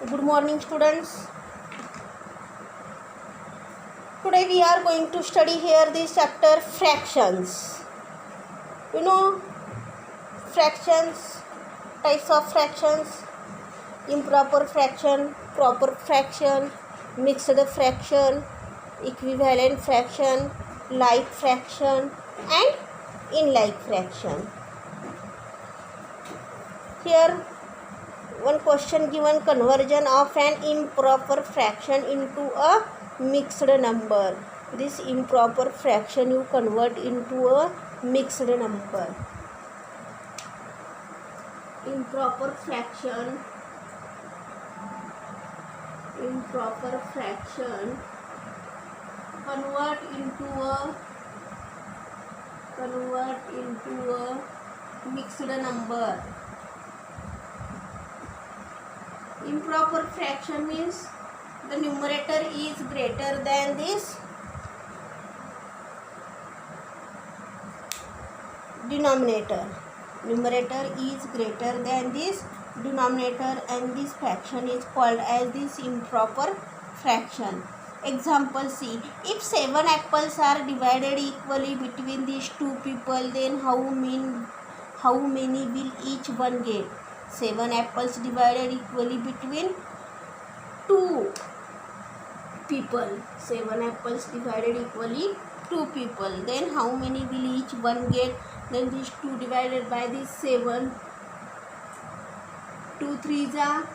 Good morning, students. Today we are going to study here this chapter fractions. You know fractions, types of fractions, improper fraction, proper fraction, mixed fraction, equivalent fraction, like fraction and unlike fraction. Here one question given: conversion of an improper fraction into a mixed number. This improper fraction you convert into a mixed number. Improper fraction convert into a mixed number. Improper fraction means the numerator is greater than this denominator. Numerator is greater than this denominator and this fraction is called as this improper fraction. Example C. If 7 apples are divided equally between these two people, then how many will each one get? 7 apples divided equally between 2 people. 7 apples divided equally 2 people. Then how many will each one get? Then this 2 divided by this 7. 2 3s are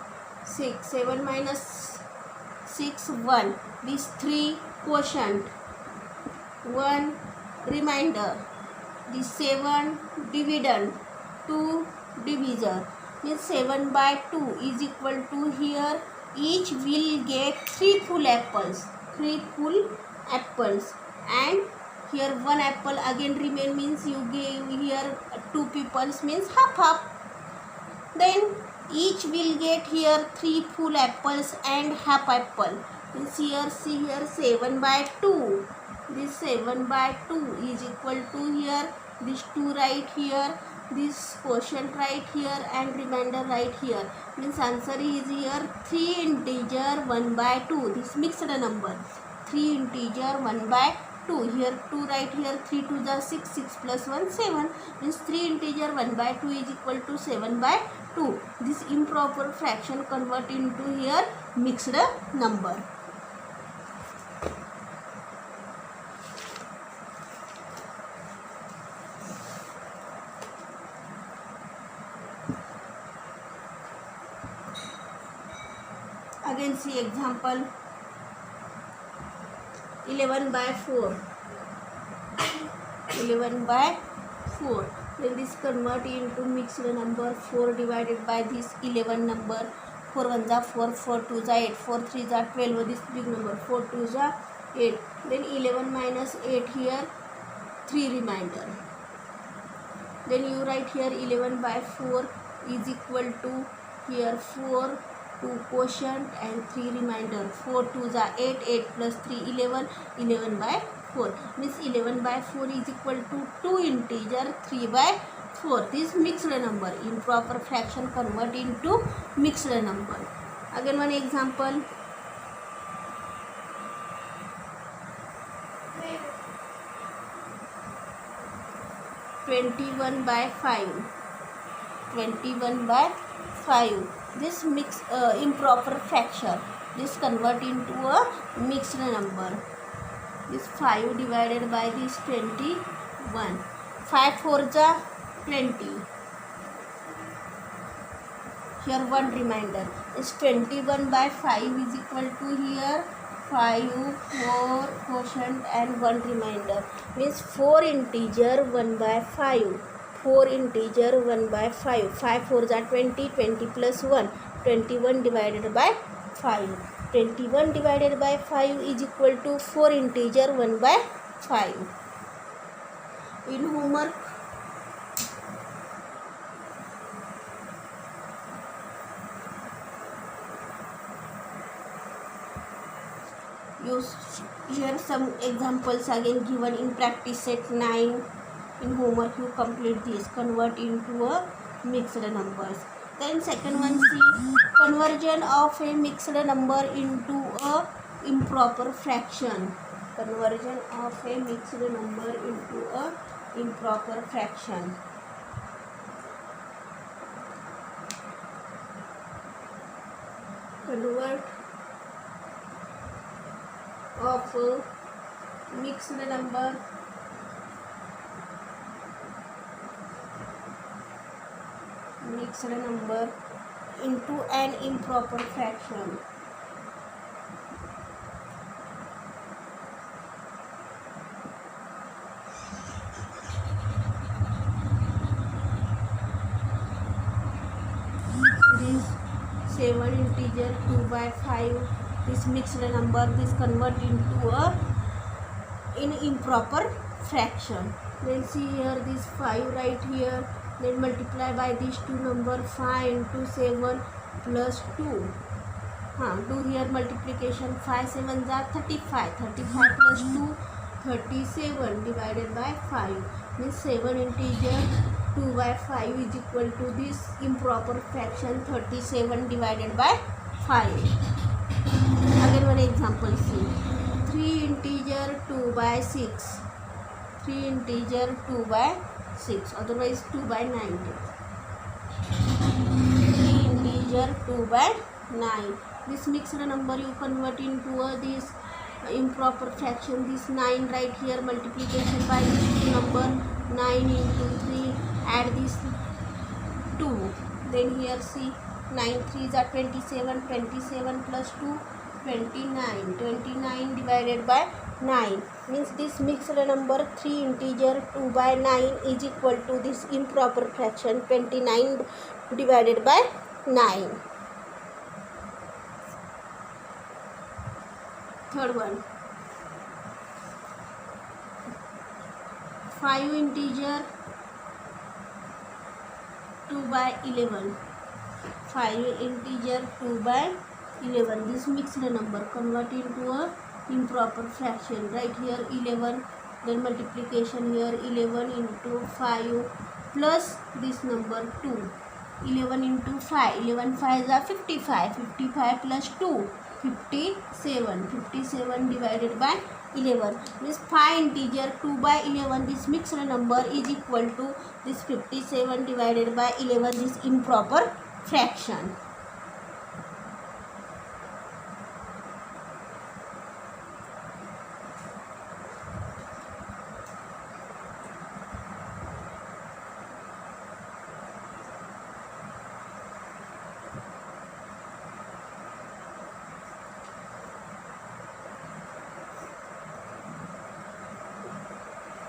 6. 7 minus 6 1. This 3 quotient. 1 remainder. This 7 dividend. 2 divisor. Means 7 by 2 is equal to here each will get 3 full apples. 3 full apples. And here 1 apple again remain means you gave here 2 peoples means half. Then each will get here 3 full apples and half apple. Means here see here 7 by 2. This 7 by 2 is equal to here this 2 right here. This quotient right here and remainder right here. Means answer is here 3 integer 1 by 2. This mixed number. 3 integer 1 by 2. Here 2 right here. 3 2 is 6. 6 plus 1 7. Means 3 integer 1 by 2 is equal to 7 by 2. This improper fraction convert into here mixed number. Again see example 11 by 4. 11 by 4. Then this convert into mixed number. 4 divided by this 11 number. 4 1s are 4. 4 2s are 8. 4 3s are 12. This big number. 4 2s are 8. Then 11 minus 8 here 3 remainder. Then you write here 11 by 4 is equal to here 4 2 quotient and 3 remainder. 4 2s are 8. 8 plus 3 11. 11 by 4. Means 11 by 4 is equal to 2 integer 3 by 4. This mixed number. Improper fraction convert into mixed number. Again one example. (21 by 5). 21 by 5. This improper fraction. This convert into a mixed number. This 5 divided by this 21. 5 4s are 20. Here 1 remainder. Is 21 by 5 is equal to here 5 4 quotient and 1 remainder. Means 4 integer 1 by 5. 4 integer 1 by 5. 5 4s are 20. 20 plus 1. 21 divided by 5. 21 divided by 5 is equal to 4 integer 1 by 5. In homework here some examples again given in practice set 9. In homework you complete this. Convert into a mixed numbers. Then second one, C, convert conversion of a mixed number into a improper fraction. Conversion of a mixed number into a improper fraction. Convert of a mixed number into an improper fraction. This 7 integer 2 by 5. This mixed number, this convert into a in improper fraction. Then see here, this 5 right here, then multiply by these two number, 5 into 7 plus 2. Do here multiplication, 5 7 are 35, 35 plus 2 37 divided by 5. Means 7 integer 2 by 5 is equal to this improper fraction 37 divided by 5. Again one example, see 3 integer 2 by 6, 3 integer 2 by 6, otherwise 2 by 9. 3 integer 2 by 9. This mixed number you convert into this improper fraction. This 9 right here, multiplication by this number, 9 into 3, add this 2. Then here see 9 3s are 27, 27 plus 2 29, 29 divided by 9. Means this mixed number 3 integer 2 by 9 is equal to this improper fraction 29 divided by 9. Third one, 5 integer 2 by 11, 5 integer 2 by 11. This mixed number convert into a improper fraction. Right here 11, then multiplication here 11 into 5 plus this number 2. 11 into 5, 11 5s are 55, 55 plus 2, 57, 57 divided by 11. This 5 integer 2 by 11, this mixed number is equal to this 57 divided by 11, this improper fraction.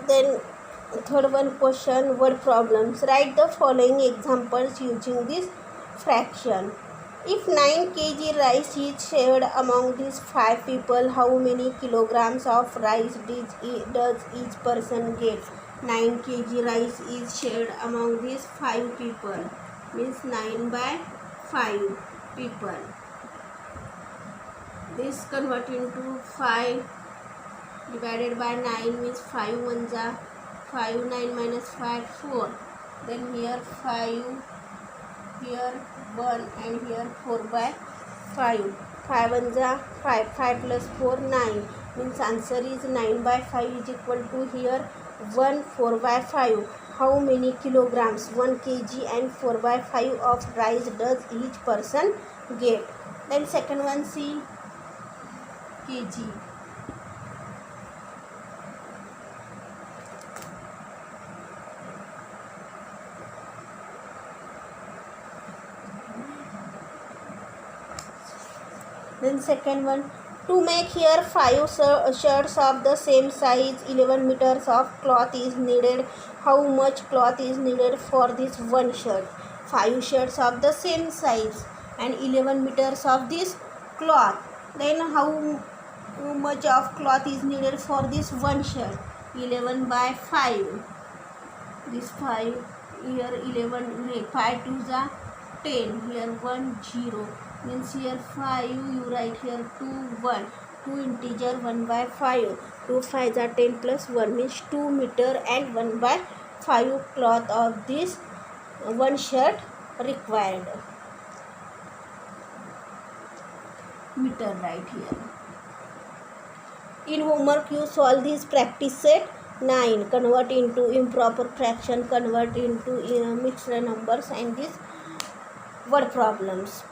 Then third one question, word problems. Write the following examples using this fraction. If 9 kg rice is shared among these 5 people, how many kilograms of rice does each person get? 9 kg rice is shared among these 5 people. Means 9 by 5 people. This convert into 5 divided by 9 means 5 ones are 5, 9 minus 5 4. Then here 5, here 1 and here 4 by 5. 5 ones are 5, 5 plus 4 9. Means answer is 9 by 5 is equal to here 1 4 by 5. How many kilograms 1 kg and 4 by 5 of rice does each person get? Then second one, see kg. Then second one, to make here 5 shirts of the same size, 11 meters of cloth is needed. How much cloth is needed for this one shirt? 5 shirts of the same size and 11 meters of this cloth. Then how much of cloth is needed for this one shirt? 11 by 5. This 5 here 11, 5 2s are 10, here 1 0. Means here 5, you write here 2 1, 2 integer 1 by 5, 2 5s are 10 plus 1 means 2 meter and 1 by 5 cloth of this one shirt required. meter right here. In homework you solve this practice set 9, convert into improper fraction, convert into mixed numbers, and these word problems.